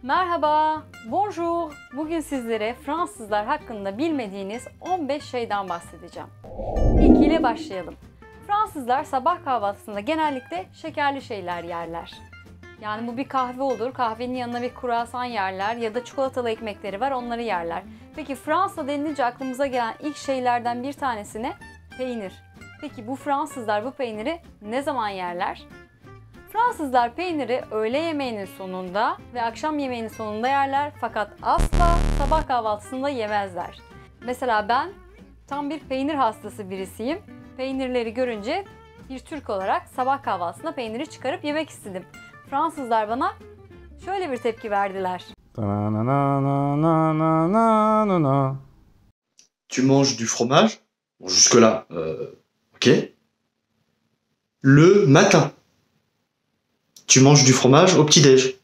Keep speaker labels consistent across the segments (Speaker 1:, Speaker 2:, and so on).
Speaker 1: Merhaba, bonjour. Bugün sizlere Fransızlar hakkında bilmediğiniz 15 şeyden bahsedeceğim. İlk ile başlayalım. Fransızlar sabah kahvaltısında genellikle şekerli şeyler yerler. Yani bu bir kahve olur, kahvenin yanına bir kruvasan yerler ya da çikolatalı ekmekleri var, onları yerler. Peki Fransa denilince aklımıza gelen ilk şeylerden bir tanesi ne? Peynir. Peki bu Fransızlar bu peyniri ne zaman yerler? Fransızlar peyniri öğle yemeğinin sonunda ve akşam yemeğinin sonunda yerler fakat asla sabah kahvaltısında yemezler. Mesela ben tam bir peynir hastası birisiyim. Peynirleri görünce bir Türk olarak sabah kahvaltısında peyniri çıkarıp yemek istedim. Fransızlar bana şöyle bir tepki verdiler.
Speaker 2: Tu manges du fromage? Bon, jusque-là, ok. Le matin. Tu manges du fromage au petit-déj.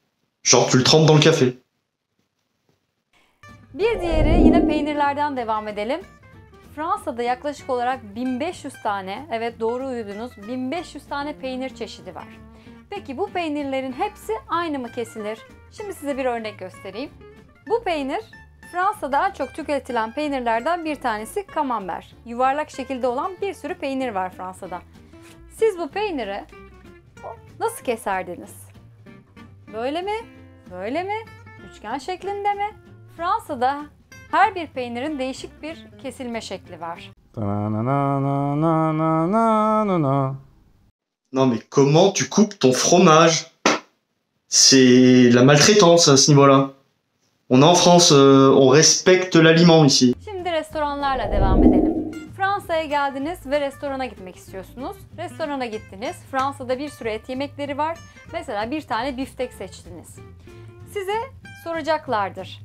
Speaker 2: Genre, tu le trempes dans le café.
Speaker 1: Bir diğeri yine peynirlerden devam edelim. Fransa'da yaklaşık olarak 1500 tane, evet doğru uyudunuz, 1500 tane peynir çeşidi var. Peki bu peynirlerin hepsi aynı mı kesilir? Şimdi size bir örnek göstereyim. Bu peynir Fransa'da en çok tüketilen peynirlerden bir tanesi Camembert. Yuvarlak şekilde olan bir sürü peynir var Fransa'da. Siz bu peyniri nasıl keserdiniz? Böyle mi? Böyle mi? Üçgen şeklinde mi? Fransa'da her bir peynirin değişik bir kesilme şekli var.
Speaker 2: Non mais comment tu coupes ton fromage? C'est la maltraitance à ce niveau-là. On est en France, on respecte l'aliment ici.
Speaker 1: Şimdi restoranlarla devam edelim. Fransa'ya geldiniz ve restorana gitmek istiyorsunuz. Restorana gittiniz. Fransa'da bir sürü et yemekleri var. Mesela bir tane biftek seçtiniz. Size soracaklardır.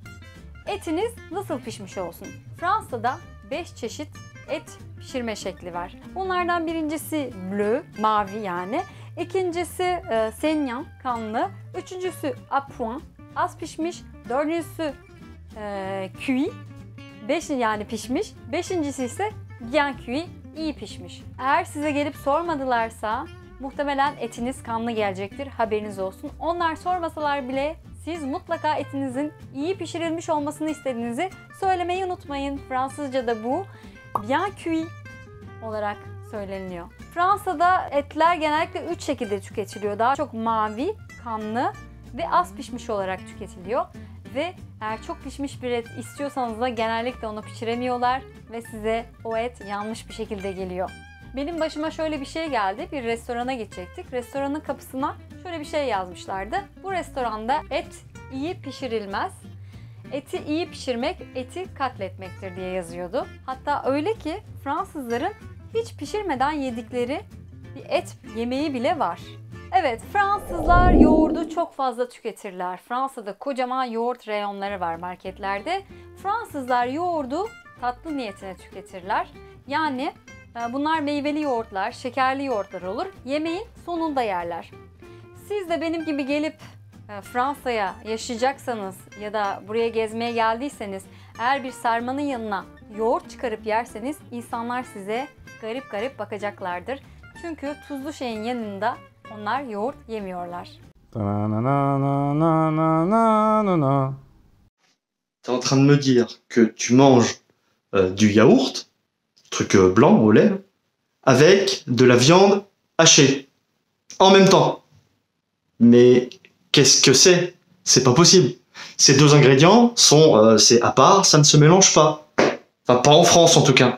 Speaker 1: Etiniz nasıl pişmiş olsun? Fransa'da 5 çeşit et pişirme şekli var. Bunlardan birincisi bleu, mavi yani. İkincisi saignant, kanlı. Üçüncüsü à point, az pişmiş. Dördüncüsü cuit, yani pişmiş. Beşincisi ise bien cuit, iyi pişmiş. Eğer size gelip sormadılarsa muhtemelen etiniz kanlı gelecektir, haberiniz olsun. Onlar sormasalar bile siz mutlaka etinizin iyi pişirilmiş olmasını istediğinizi söylemeyi unutmayın. Fransızca'da bu bien cuit olarak söyleniyor. Fransa'da etler genellikle 3 şekilde tüketiliyor. Daha çok mavi, kanlı ve az pişmiş olarak tüketiliyor. Ve eğer çok pişmiş bir et istiyorsanız da genellikle onu pişiremiyorlar ve size o et yanlış bir şekilde geliyor. Benim başıma şöyle bir şey geldi. Bir restorana gidecektik. Restoranın kapısına şöyle bir şey yazmışlardı. Bu restoranda et iyi pişirilmez. Eti iyi pişirmek, eti katletmektir diye yazıyordu. Hatta öyle ki Fransızların hiç pişirmeden yedikleri bir et yemeği bile var. Evet, Fransızlar yoğurdu çok fazla tüketirler. Fransa'da kocaman yoğurt reyonları var marketlerde. Fransızlar yoğurdu tatlı niyetine tüketirler. Yani bunlar meyveli yoğurtlar, şekerli yoğurtlar olur. Yemeğin sonunda yerler. Siz de benim gibi gelip Fransa'ya yaşayacaksanız ya da buraya gezmeye geldiyseniz eğer bir sarmanın yanına yoğurt çıkarıp yerseniz insanlar size garip garip bakacaklardır. Çünkü tuzlu şeyin yanında onlar yoğurt yemiyorlar.
Speaker 2: T'es en train de me dire que tu manges du yaourt, truc blanc au lait, avec de la viande hachée, en même temps. Mais qu'est-ce que c'est? C'est pas possible. Ces deux ingrédients sont, c'est à part, ça ne se mélange pas. Enfin, pas en France en tout cas.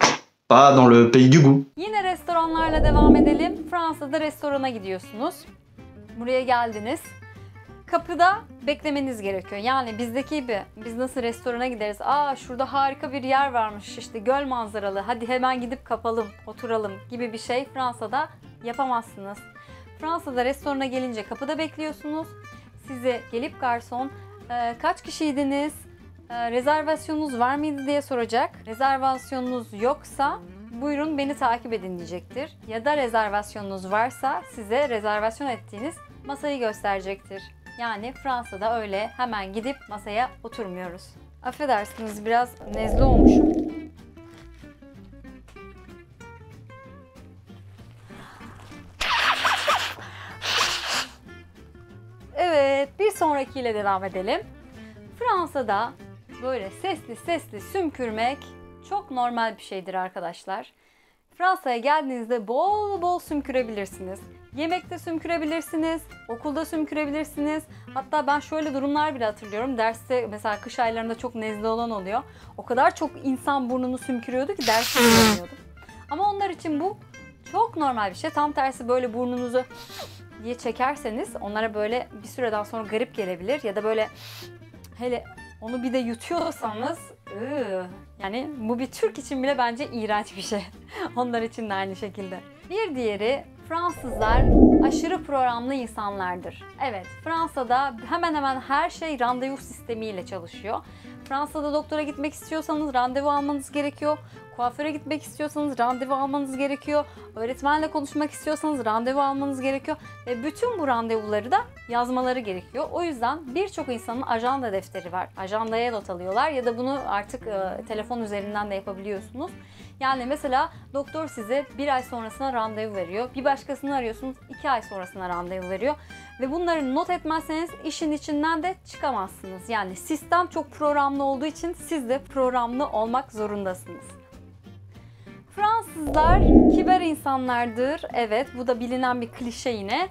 Speaker 2: Pas dans le pays du goût.
Speaker 1: Yine restoranlarla devam edelim. Fransa'da restorana gidiyorsunuz. Buraya geldiniz. Kapıda beklemeniz gerekiyor. Yani bizdeki gibi biz nasıl restorana gideriz? Aa şurada harika bir yer varmış işte göl manzaralı. Hadi hemen gidip kapalım, oturalım gibi bir şey Fransa'da yapamazsınız. Fransa'da restorana gelince kapıda bekliyorsunuz. Size gelip garson kaç kişiydiniz? Rezervasyonunuz var mıydı diye soracak. Rezervasyonunuz yoksa buyurun beni takip edin diyecektir. Ya da rezervasyonunuz varsa size rezervasyon ettiğiniz masayı gösterecektir. Yani Fransa'da öyle hemen gidip masaya oturmuyoruz. Affedersiniz biraz nezle olmuşum. Evet, bir sonrakiyle devam edelim. Fransa'da böyle sesli sesli sümkürmek çok normal bir şeydir arkadaşlar. Fransa'ya geldiğinizde bol bol sümkürebilirsiniz. Yemekte sümkürebilirsiniz, okulda sümkürebilirsiniz. Hatta ben şöyle durumlar bile hatırlıyorum. Derste mesela kış aylarında çok nezle olan oluyor. O kadar çok insan burnunu sümkürüyordu ki derste bulamıyordum. Ama onlar için bu çok normal bir şey. Tam tersi böyle burnunuzu diye çekerseniz onlara böyle bir süreden sonra garip gelebilir. Ya da böyle hele onu bir de yutuyorsanız yani bu bir Türk için bile bence iğrenç bir şey. Onlar için de aynı şekilde. Bir diğeri, Fransızlar aşırı programlı insanlardır. Evet, Fransa'da hemen hemen her şey randevu sistemiyle çalışıyor. Fransa'da doktora gitmek istiyorsanız randevu almanız gerekiyor. Kuaföre gitmek istiyorsanız randevu almanız gerekiyor. Öğretmenle konuşmak istiyorsanız randevu almanız gerekiyor. Ve bütün bu randevuları da yazmaları gerekiyor. O yüzden birçok insanın ajanda defteri var. Ajandaya not alıyorlar ya da bunu artık telefon üzerinden de yapabiliyorsunuz. Yani mesela doktor size 1 ay sonrasına randevu veriyor. Bir başkasını arıyorsunuz 2 ay sonrasına randevu veriyor. Ve bunları not etmezseniz işin içinden de çıkamazsınız. Yani sistem çok programlı olduğu için siz de programlı olmak zorundasınız. Fransızlar kibar insanlardır. Evet, bu da bilinen bir klişe yine.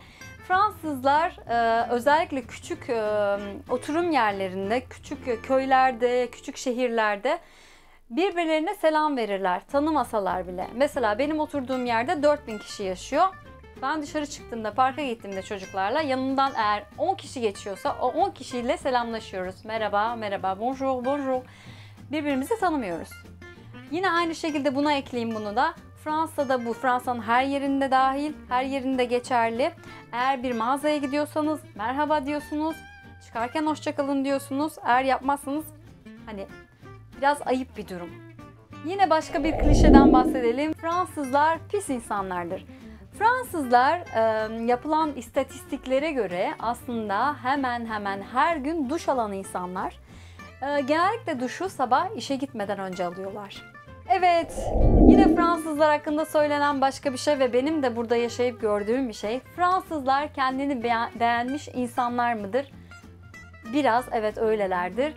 Speaker 1: Fransızlar özellikle küçük oturum yerlerinde, küçük köylerde, küçük şehirlerde birbirlerine selam verirler, tanımasalar bile. Mesela benim oturduğum yerde 4000 kişi yaşıyor. Ben dışarı çıktığımda, parka gittiğimde çocuklarla yanımdan eğer 10 kişi geçiyorsa o 10 kişiyle selamlaşıyoruz. Merhaba, merhaba, bonjour, bonjour. Birbirimizi tanımıyoruz. Yine aynı şekilde buna ekleyeyim bunu da. Fransa'da bu, Fransa'nın her yerinde dahil, her yerinde geçerli. Eğer bir mağazaya gidiyorsanız merhaba diyorsunuz, çıkarken hoşçakalın diyorsunuz. Eğer yapmazsanız hani biraz ayıp bir durum. Yine başka bir klişeden bahsedelim. Fransızlar pis insanlardır. Fransızlar yapılan istatistiklere göre aslında hemen hemen her gün duş alan insanlar. Genellikle duşu sabah işe gitmeden önce alıyorlar. Evet, yine Fransızlar hakkında söylenen başka bir şey ve benim de burada yaşayıp gördüğüm bir şey. Fransızlar kendini beğenmiş insanlar mıdır? Biraz evet öylelerdir.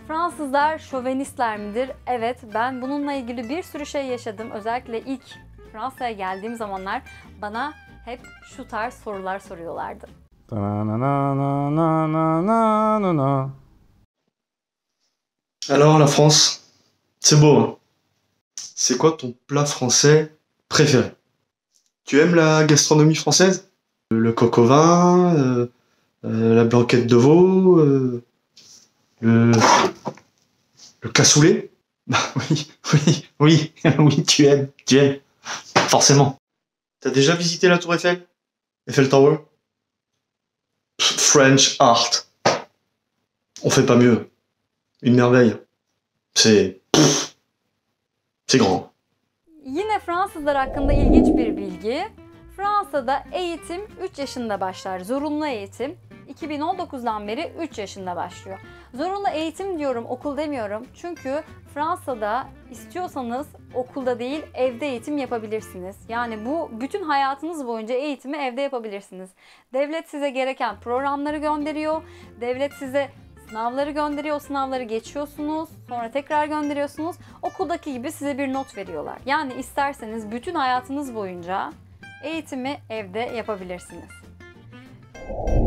Speaker 1: Fransızlar şövenistler midir? Evet, ben bununla ilgili bir sürü şey yaşadım. Özellikle ilk Fransa'ya geldiğim zamanlar bana hep şu tarz sorular soruyorlardı.
Speaker 2: Alors la France, c'est beau, hein? C'est quoi ton plat français préféré? Tu aimes la gastronomie française? Le coq au vin, la blanquette de veau, le cassoulet? Bah oui, oui, oui, oui, tu aimes, forcément. T'as déjà visité la Tour Eiffel? Eiffel Tower? French art. On fait pas mieux. Une merveille. C'est grand.
Speaker 1: Yine Fransızlar hakkında ilginç bir bilgi. Fransa'da eğitim 3 yaşında başlar. Zorunlu eğitim 2019'dan beri 3 yaşında başlıyor. Zorunlu eğitim diyorum, okul demiyorum. Çünkü Fransa'da istiyorsanız okulda değil evde eğitim yapabilirsiniz. Yani bu bütün hayatınız boyunca eğitimi evde yapabilirsiniz. Devlet size gereken programları gönderiyor. Devlet size sınavları gönderiyor, o sınavları geçiyorsunuz, sonra tekrar gönderiyorsunuz. Okuldaki gibi size bir not veriyorlar. Yani isterseniz bütün hayatınız boyunca eğitimi evde yapabilirsiniz.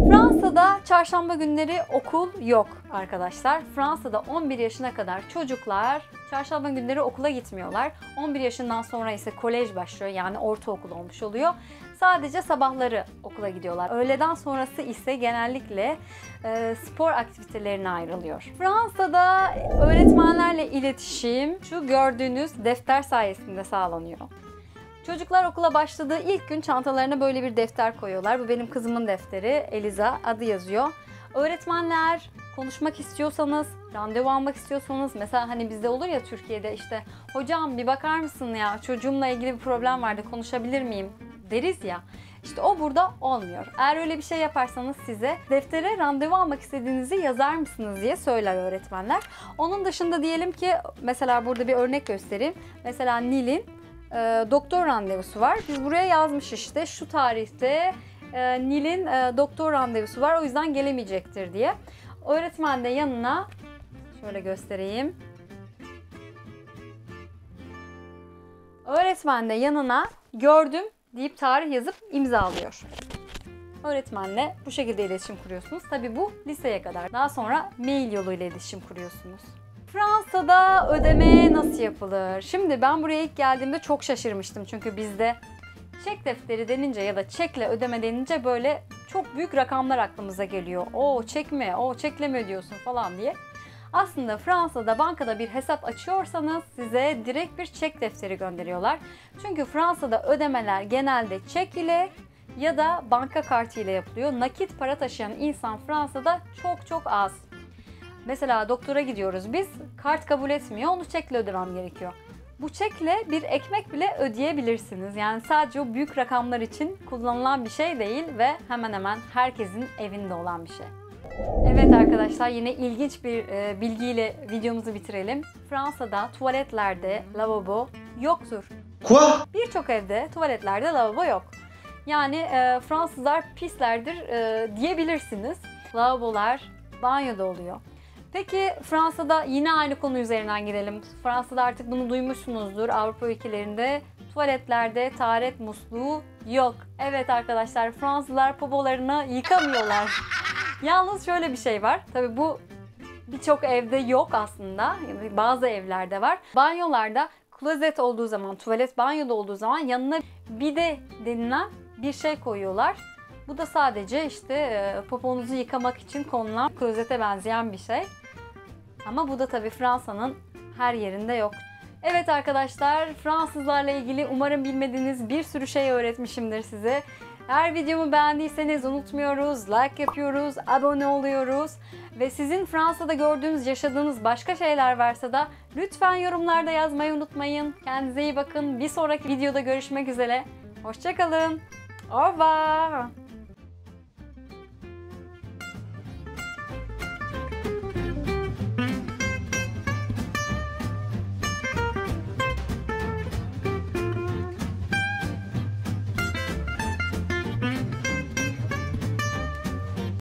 Speaker 1: Fransa'da çarşamba günleri okul yok arkadaşlar. Fransa'da 11 yaşına kadar çocuklar çarşamba günleri okula gitmiyorlar. 11 yaşından sonra ise kolej başlıyor, yani ortaokul olmuş oluyor. Sadece sabahları okula gidiyorlar. Öğleden sonrası ise genellikle spor aktivitelerine ayrılıyor. Fransa'da öğretmenlerle iletişim şu gördüğünüz defter sayesinde sağlanıyor. Çocuklar okula başladığı ilk gün çantalarına böyle bir defter koyuyorlar. Bu benim kızımın defteri. Eliza adı yazıyor. Öğretmenler konuşmak istiyorsanız, randevu almak istiyorsanız, mesela hani bizde olur ya Türkiye'de işte hocam bir bakar mısın ya çocuğumla ilgili bir problem vardı konuşabilir miyim deriz ya. İşte o burada olmuyor. Eğer öyle bir şey yaparsanız size deftere randevu almak istediğinizi yazar mısınız diye söyler öğretmenler. Onun dışında diyelim ki mesela burada bir örnek göstereyim. Mesela Nil'in doktor randevusu var. Biz buraya yazmış işte şu tarihte Nil'in doktor randevusu var, o yüzden gelemeyecektir diye. Öğretmen de yanına Şöyle göstereyim. Öğretmen de yanına gördüm deyip tarih yazıp imzalıyor. Öğretmenle bu şekilde iletişim kuruyorsunuz. Tabii bu liseye kadar. Daha sonra mail yoluyla iletişim kuruyorsunuz. Fransa'da ödeme nasıl yapılır? Şimdi ben buraya ilk geldiğimde çok şaşırmıştım. Çünkü bizde çek defteri denince ya da çekle ödeme denince böyle çok büyük rakamlar aklımıza geliyor. O çek mi, o çekle mi ödüyorsun falan diye. Aslında Fransa'da bankada bir hesap açıyorsanız size direkt bir çek defteri gönderiyorlar. Çünkü Fransa'da ödemeler genelde çek ile ya da banka kartı ile yapılıyor. Nakit para taşıyan insan Fransa'da çok az. Mesela doktora gidiyoruz biz, kart kabul etmiyor, onu çekle ödemem gerekiyor. Bu çekle bir ekmek bile ödeyebilirsiniz. Yani sadece o büyük rakamlar için kullanılan bir şey değil ve hemen hemen herkesin evinde olan bir şey. Evet arkadaşlar, yine ilginç bir bilgiyle videomuzu bitirelim. Fransa'da tuvaletlerde lavabo yoktur.
Speaker 2: Quoi?
Speaker 1: Birçok evde tuvaletlerde lavabo yok. Yani Fransızlar pislerdir diyebilirsiniz. Lavabolar banyoda oluyor. Peki Fransa'da yine aynı konu üzerinden gidelim. Fransa'da artık bunu duymuşsunuzdur. Avrupa ülkelerinde tuvaletlerde taharet musluğu yok. Evet arkadaşlar, Fransızlar popolarını yıkamıyorlar. Yalnız şöyle bir şey var. Tabii bu birçok evde yok aslında. Bazı evlerde var. Banyolarda klozet olduğu zaman, tuvalet banyoda olduğu zaman yanına bide denilen bir şey koyuyorlar. Bu da sadece işte poponuzu yıkamak için konulan klozete benzeyen bir şey. Ama bu da tabii Fransa'nın her yerinde yok. Evet arkadaşlar, Fransızlarla ilgili umarım bilmediğiniz bir sürü şey öğretmişimdir size. Eğer videomu beğendiyseniz unutmuyoruz, like yapıyoruz, abone oluyoruz. Ve sizin Fransa'da gördüğünüz, yaşadığınız başka şeyler varsa da lütfen yorumlarda yazmayı unutmayın. Kendinize iyi bakın. Bir sonraki videoda görüşmek üzere. Hoşça kalın. Au revoir.